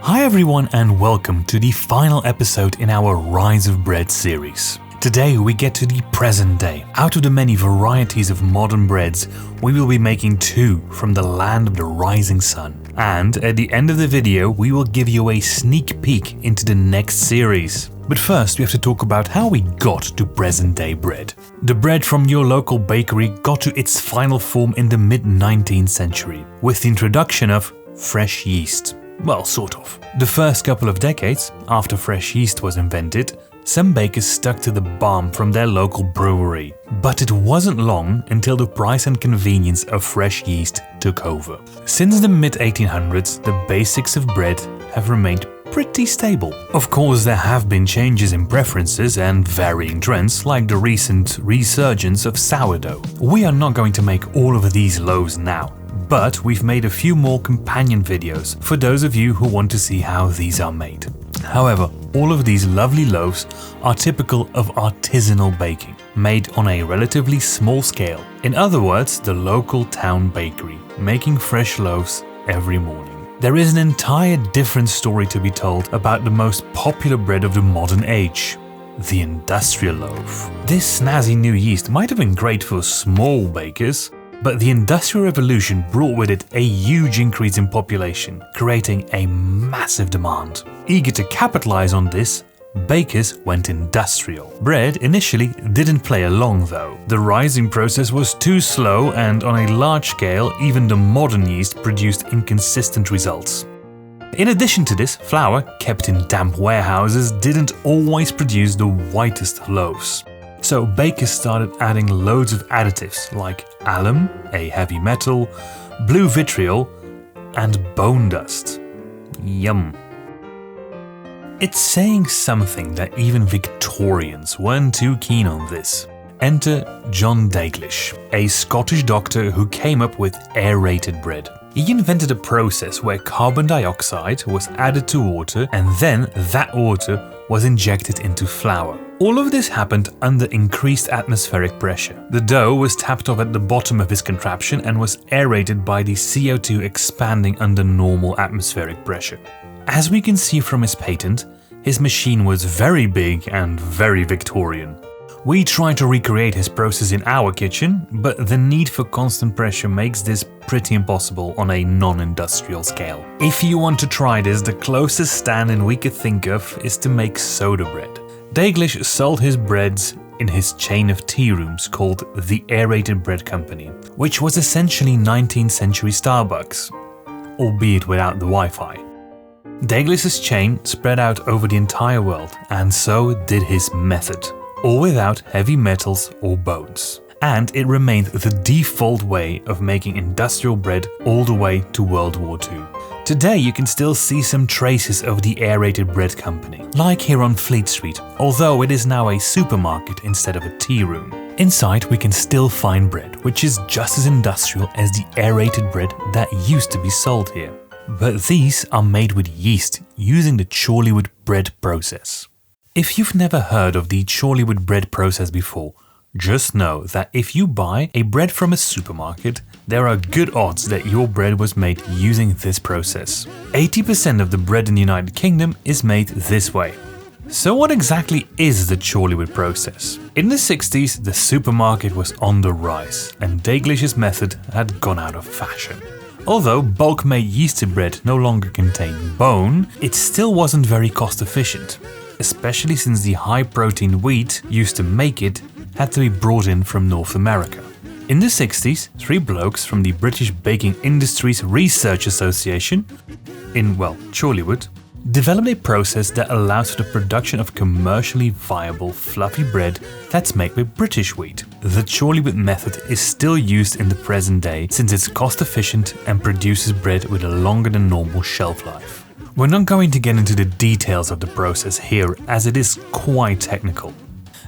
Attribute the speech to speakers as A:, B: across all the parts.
A: Hi everyone and welcome to the final episode in our Rise of Bread series. Today we get to the present day. Out of the many varieties of modern breads, we will be making two from the land of the rising sun. And at the end of the video, we will give you a sneak peek into the next series. But first we have to talk about how we got to present day bread. The bread from your local bakery got to its final form in the mid-19th century, with the introduction of fresh yeast. Well, sort of. The first couple of decades, after fresh yeast was invented, some bakers stuck to the balm from their local brewery. But it wasn't long until the price and convenience of fresh yeast took over. Since the mid-1800s, the basics of bread have remained pretty stable. Of course, there have been changes in preferences and varying trends, like the recent resurgence of sourdough. We are not going to make all of these loaves now, but we've made a few more companion videos for those of you who want to see how these are made. However, all of these lovely loaves are typical of artisanal baking, made on a relatively small scale. In other words, the local town bakery, making fresh loaves every morning. There is an entire different story to be told about the most popular bread of the modern age, the industrial loaf. This snazzy new yeast might have been great for small bakers, but the Industrial Revolution brought with it a huge increase in population, creating a massive demand. Eager to capitalize on this, bakers went industrial. Bread initially didn't play along though. The rising process was too slow, and on a large scale, even the modern yeast produced inconsistent results. In addition to this, flour, kept in damp warehouses, didn't always produce the whitest loaves. So bakers started adding loads of additives like alum, a heavy metal, blue vitriol, and bone dust. Yum. It's saying something that even Victorians weren't too keen on this. Enter John Dalglish, a Scottish doctor who came up with aerated bread. He invented a process where carbon dioxide was added to water and then that water was injected into flour. All of this happened under increased atmospheric pressure. The dough was tapped off at the bottom of his contraption and was aerated by the CO2 expanding under normal atmospheric pressure. As we can see from his patent, his machine was very big and very Victorian. We tried to recreate his process in our kitchen, but the need for constant pressure makes this pretty impossible on a non-industrial scale. If you want to try this, the closest stand-in we could think of is to make soda bread. Dalglish sold his breads in his chain of tea rooms called the Aerated Bread Company, which was essentially 19th century Starbucks, albeit without the Wi-Fi. Dalglish's chain spread out over the entire world, and so did his method, all without heavy metals or bones. And it remained the default way of making industrial bread all the way to World War II. Today you can still see some traces of the Aerated Bread Company, like here on Fleet Street, although it is now a supermarket instead of a tea room. Inside we can still find bread, which is just as industrial as the aerated bread that used to be sold here. But these are made with yeast, using the Chorleywood bread process. If you've never heard of the Chorleywood bread process before, just know that if you buy a bread from a supermarket, there are good odds that your bread was made using this process. 80% of the bread in the United Kingdom is made this way. So what exactly is the Chorleywood process? In the 60s, the supermarket was on the rise, and Dalglish's method had gone out of fashion. Although bulk-made yeasted bread no longer contained bone, it still wasn't very cost-efficient, especially since the high-protein wheat used to make it had to be brought in from North America. In the 60s, three blokes from the British Baking Industries Research Association, Chorleywood, developed a process that allows for the production of commercially viable fluffy bread that's made with British wheat. The Chorleywood method is still used in the present day since it's cost efficient and produces bread with a longer than normal shelf life. We're not going to get into the details of the process here as it is quite technical.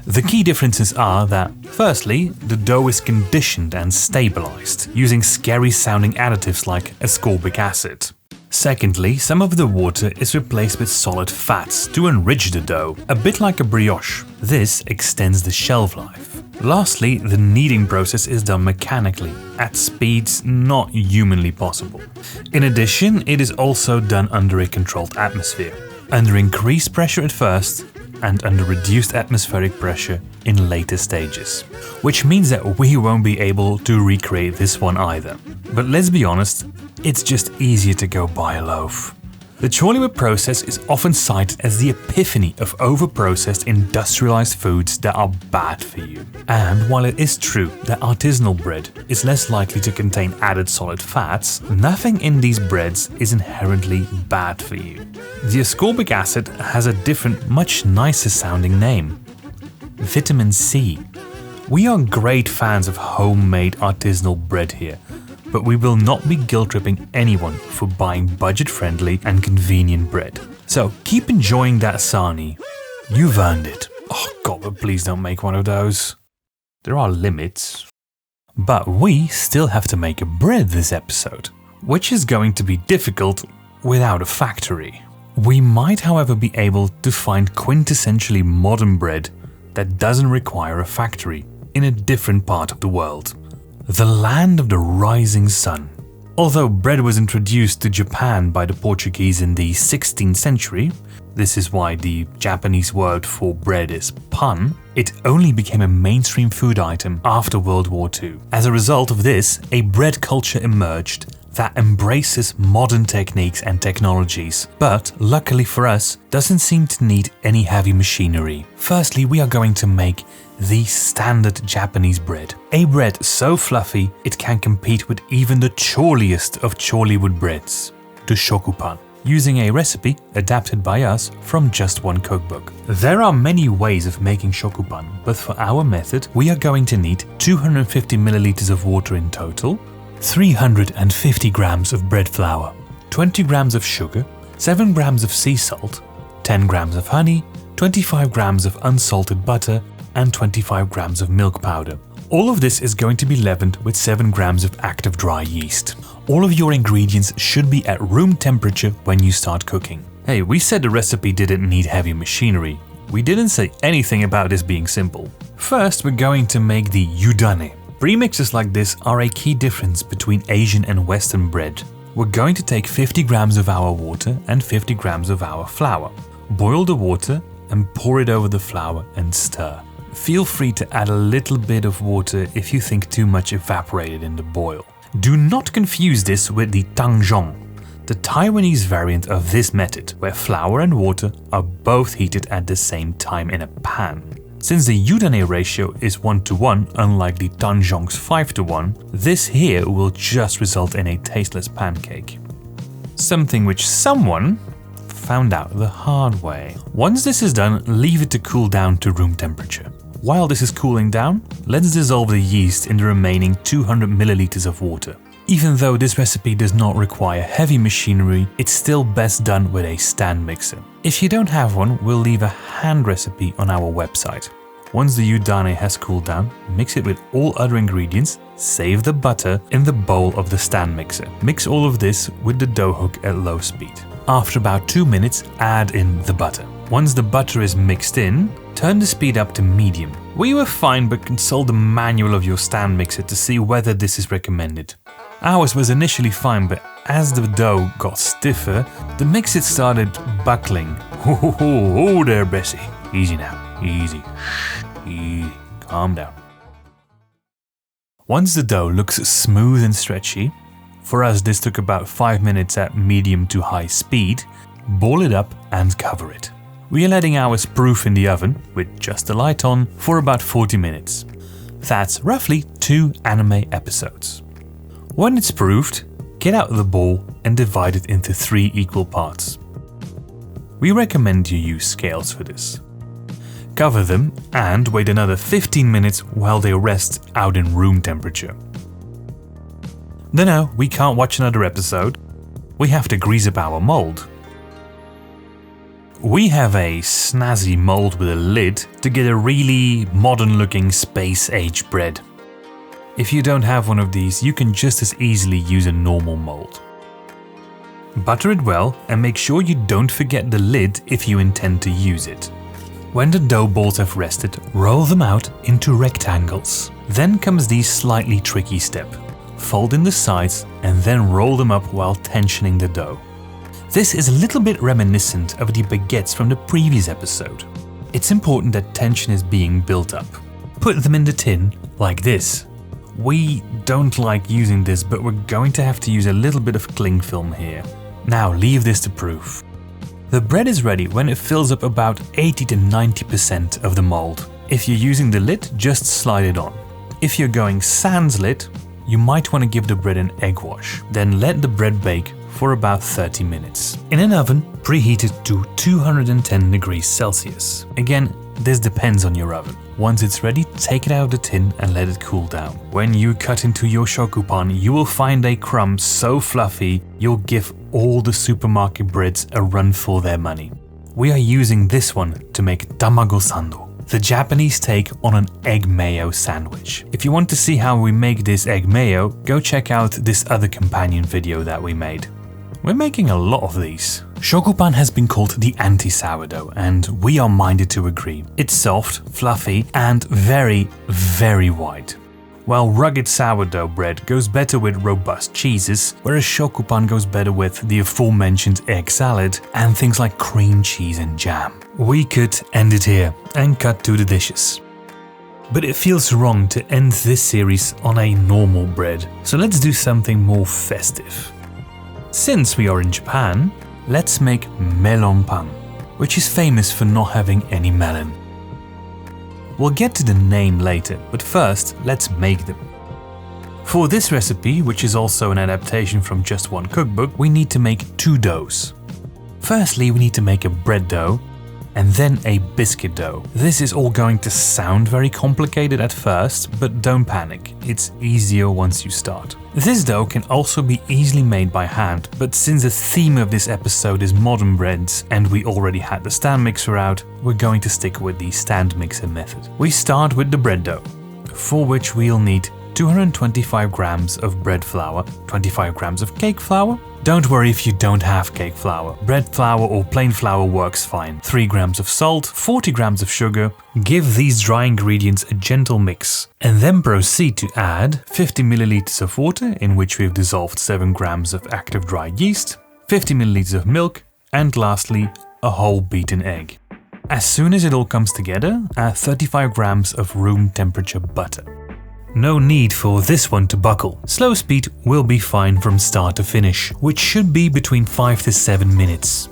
A: The key differences are that, firstly, the dough is conditioned and stabilized using scary sounding additives like ascorbic acid. Secondly, some of the water is replaced with solid fats to enrich the dough, a bit like a brioche. This extends the shelf life. Lastly, the kneading process is done mechanically, at speeds not humanly possible. In addition, it is also done under a controlled atmosphere, under increased pressure at first, and under reduced atmospheric pressure in later stages. Which means that we won't be able to recreate this one either. But let's be honest, it's just easier to go buy a loaf. The Chorleywood process is often cited as the epiphany of over-processed industrialized foods that are bad for you. And while it is true that artisanal bread is less likely to contain added solid fats, nothing in these breads is inherently bad for you. The ascorbic acid has a different, much nicer sounding name: vitamin C. We are great fans of homemade artisanal bread here, but we will not be guilt-tripping anyone for buying budget-friendly and convenient bread. So keep enjoying that sarnie. You've earned it. Oh god, but please don't make one of those. There are limits. But we still have to make a bread this episode, which is going to be difficult without a factory. We might, however, be able to find quintessentially modern bread that doesn't require a factory in a different part of the world. The land of the rising sun. Although bread was introduced to Japan by the Portuguese in the 16th century, this is why the Japanese word for bread is pan, it only became a mainstream food item after World War II. As a result of this, a bread culture emerged that embraces modern techniques and technologies, but luckily for us, doesn't seem to need any heavy machinery. Firstly, we are going to make the standard Japanese bread. A bread so fluffy it can compete with even the chorliest of Chorleywood breads, the Shokupan, using a recipe adapted by us from just one cookbook. There are many ways of making Shokupan, but for our method, we are going to need 250 milliliters of water in total, 350 grams of bread flour, 20 grams of sugar, 7 grams of sea salt, 10 grams of honey, 25 grams of unsalted butter, and 25 grams of milk powder. All of this is going to be leavened with 7 grams of active dry yeast. All of your ingredients should be at room temperature when you start cooking. Hey, we said the recipe didn't need heavy machinery. We didn't say anything about this being simple. First, we're going to make the udane. Premixes like this are a key difference between Asian and Western bread. We're going to take 50 grams of our water and 50 grams of our flour. Boil the water and pour it over the flour and stir. Feel free to add a little bit of water if you think too much evaporated in the boil. Do not confuse this with the tangjong, the Taiwanese variant of this method, where flour and water are both heated at the same time in a pan. Since the udane ratio is 1:1, unlike the tangjong's 5:1, this here will just result in a tasteless pancake. Something which someone found out the hard way. Once this is done, leave it to cool down to room temperature. While this is cooling down, let's dissolve the yeast in the remaining 200 milliliters of water. Even though this recipe does not require heavy machinery, it's still best done with a stand mixer. If you don't have one, we'll leave a hand recipe on our website. Once the udane has cooled down, mix it with all other ingredients, save the butter in the bowl of the stand mixer. Mix all of this with the dough hook at low speed. After about 2 minutes, add in the butter. Once the butter is mixed in, turn the speed up to medium. We were fine, but consult the manual of your stand mixer to see whether this is recommended. Ours was initially fine, but as the dough got stiffer, the mixer started buckling. Oh there, Bessie. Easy now. Easy. Easy. Calm down. Once the dough looks smooth and stretchy, for us this took about 5 minutes at medium to high speed, boil it up and cover it. We are letting ours proof in the oven, with just the light on, for about 40 minutes. That's roughly 2 anime episodes. When it's proofed, get out the ball and divide it into 3 equal parts. We recommend you use scales for this. Cover them and wait another 15 minutes while they rest out in room temperature. No, we can't watch another episode. We have to grease up our mold. We have a snazzy mold with a lid to get a really modern looking space-age bread. If you don't have one of these, you can just as easily use a normal mold. Butter it well and make sure you don't forget the lid if you intend to use it. When the dough balls have rested, roll them out into rectangles. Then comes the slightly tricky step. Fold in the sides and then roll them up while tensioning the dough. This is a little bit reminiscent of the baguettes from the previous episode. It's important that tension is being built up. Put them in the tin, like this. We don't like using this, but we're going to have to use a little bit of cling film here. Now leave this to proof. The bread is ready when it fills up about 80 to 90% of the mold. If you're using the lid, just slide it on. If you're going sans lid, you might want to give the bread an egg wash. Then let the bread bake for about 30 minutes. In an oven preheated to 210 degrees Celsius. Again, this depends on your oven. Once it's ready, take it out of the tin and let it cool down. When you cut into your shokupan, you will find a crumb so fluffy you'll give all the supermarket breads a run for their money. We are using this one to make tamago sando, the Japanese take on an egg mayo sandwich. If you want to see how we make this egg mayo, go check out this other companion video that we made. We're making a lot of these. Shokupan has been called the anti-sourdough, and we are minded to agree. It's soft, fluffy, and very, very white. While rugged sourdough bread goes better with robust cheeses, whereas shokupan goes better with the aforementioned egg salad and things like cream cheese and jam. We could end it here and cut to the dishes. But it feels wrong to end this series on a normal bread, so let's do something more festive. Since we are in Japan, let's make Melon Pan, which is famous for not having any melon. We'll get to the name later, but first let's make them. For this recipe, which is also an adaptation from just one cookbook, we need to make two doughs. Firstly, we need to make a bread dough and then a biscuit dough. This is all going to sound very complicated at first, but don't panic, it's easier once you start. This dough can also be easily made by hand, but since the theme of this episode is modern breads and we already had the stand mixer out, we're going to stick with the stand mixer method. We start with the bread dough, for which we'll need 225 grams of bread flour, 25 grams of cake flour. Don't worry if you don't have cake flour. Bread flour or plain flour works fine. 3 grams of salt, 40 grams of sugar. Give these dry ingredients a gentle mix and then proceed to add 50 milliliters of water in which we've dissolved 7 grams of active dry yeast, 50 milliliters of milk, and lastly, a whole beaten egg. As soon as it all comes together, add 35 grams of room temperature butter. No need for this one to buckle. Slow speed will be fine from start to finish, which should be between 5 to 7 minutes.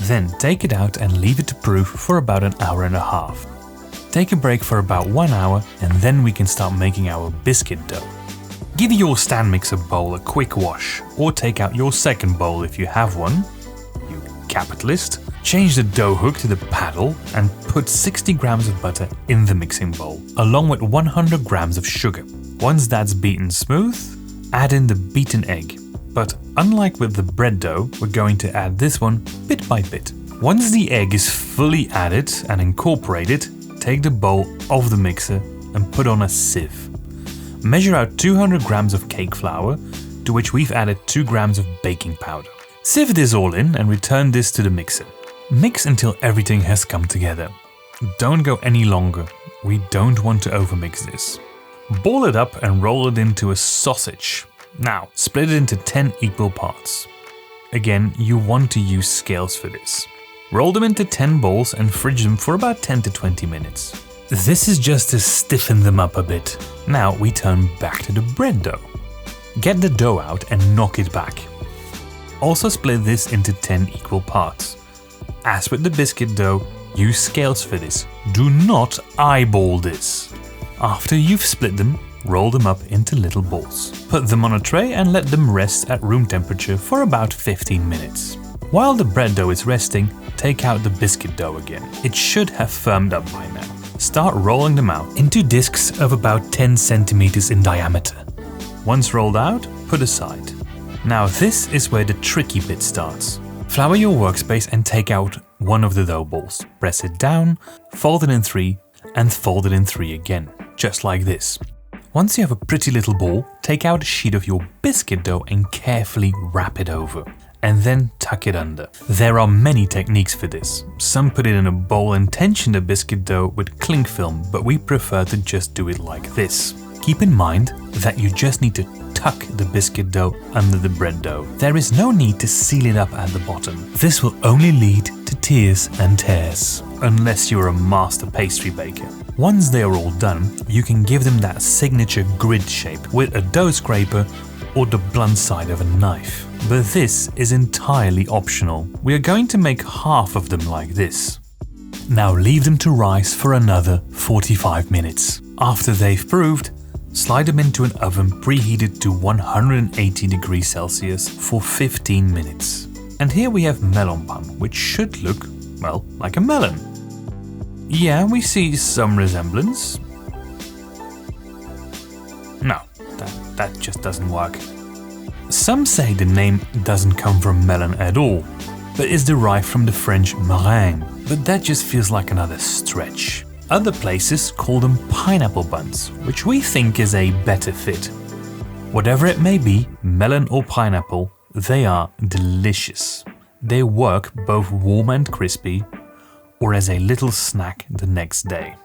A: Then take it out and leave it to proof for about an hour and a half. Take a break for about 1 hour and then we can start making our biscuit dough. Give your stand mixer bowl a quick wash, or take out your second bowl if you have one, you capitalist. Change the dough hook to the paddle and put 60 grams of butter in the mixing bowl, along with 100 grams of sugar. Once that's beaten smooth, add in the beaten egg. But unlike with the bread dough, we're going to add this one bit by bit. Once the egg is fully added and incorporated, take the bowl off the mixer and put on a sieve. Measure out 200 grams of cake flour, to which we've added 2 grams of baking powder. Sieve this all in and return this to the mixer. Mix until everything has come together. Don't go any longer, we don't want to overmix this. Ball it up and roll it into a sausage. Now, split it into 10 equal parts. Again, you want to use scales for this. Roll them into 10 balls and fridge them for about 10 to 20 minutes. This is just to stiffen them up a bit. Now we turn back to the bread dough. Get the dough out and knock it back. Also split this into 10 equal parts. As with the biscuit dough, use scales for this. Do not eyeball this. After you've split them, roll them up into little balls. Put them on a tray and let them rest at room temperature for about 15 minutes. While the bread dough is resting, take out the biscuit dough again. It should have firmed up by now. Start rolling them out into discs of about 10 centimeters in diameter. Once rolled out, put aside. Now this is where the tricky bit starts. Flour your workspace and take out one of the dough balls. Press it down, fold it in 3 and fold it in 3 again, just like this. Once you have a pretty little ball, take out a sheet of your biscuit dough and carefully wrap it over. and then tuck it under. There are many techniques for this. Some put it in a bowl and tension the biscuit dough with cling film, but we prefer to just do it like this. Keep in mind that you just need to tuck the biscuit dough under the bread dough. There is no need to seal it up at the bottom. This will only lead to tears and tears, unless you're a master pastry baker. Once they are all done, you can give them that signature grid shape with a dough scraper or the blunt side of a knife. But this is entirely optional. We are going to make half of them like this. Now leave them to rise for another 45 minutes. After they've proved, slide them into an oven preheated to 180 degrees Celsius for 15 minutes. And here we have melon pan, which should look, well, like a melon. Yeah, we see some resemblance. No, that just doesn't work. Some say the name doesn't come from melon at all, but is derived from the French meringue, but that just feels like another stretch. Other places call them pineapple buns, which we think is a better fit. Whatever it may be, melon or pineapple, they are delicious. They work both warm and crispy, or as a little snack the next day.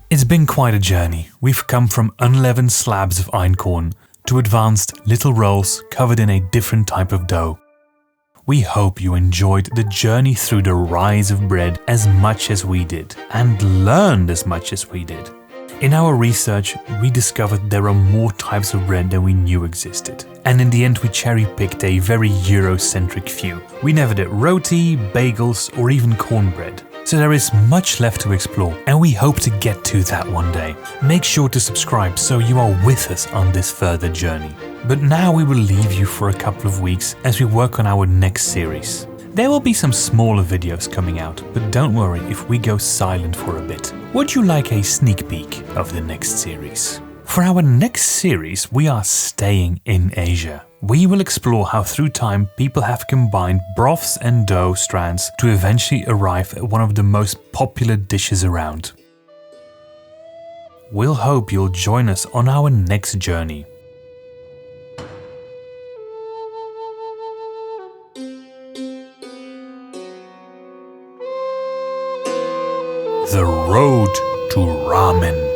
A: It's been quite a journey. We've come from unleavened slabs of einkorn to advanced little rolls covered in a different type of dough. We hope you enjoyed the journey through the rise of bread as much as we did, and learned as much as we did. In our research, we discovered there are more types of bread than we knew existed. And in the end, we cherry-picked a very Eurocentric few. We never did roti, bagels, or even cornbread. So there is much left to explore, and we hope to get to that one day. Make sure to subscribe so you are with us on this further journey. But now we will leave you for a couple of weeks as we work on our next series. There will be some smaller videos coming out, but don't worry if we go silent for a bit. Would you like a sneak peek of the next series? For our next series, we are staying in Asia. We will explore how through time people have combined broths and dough strands to eventually arrive at one of the most popular dishes around. We'll hope you'll join us on our next journey. The road to ramen.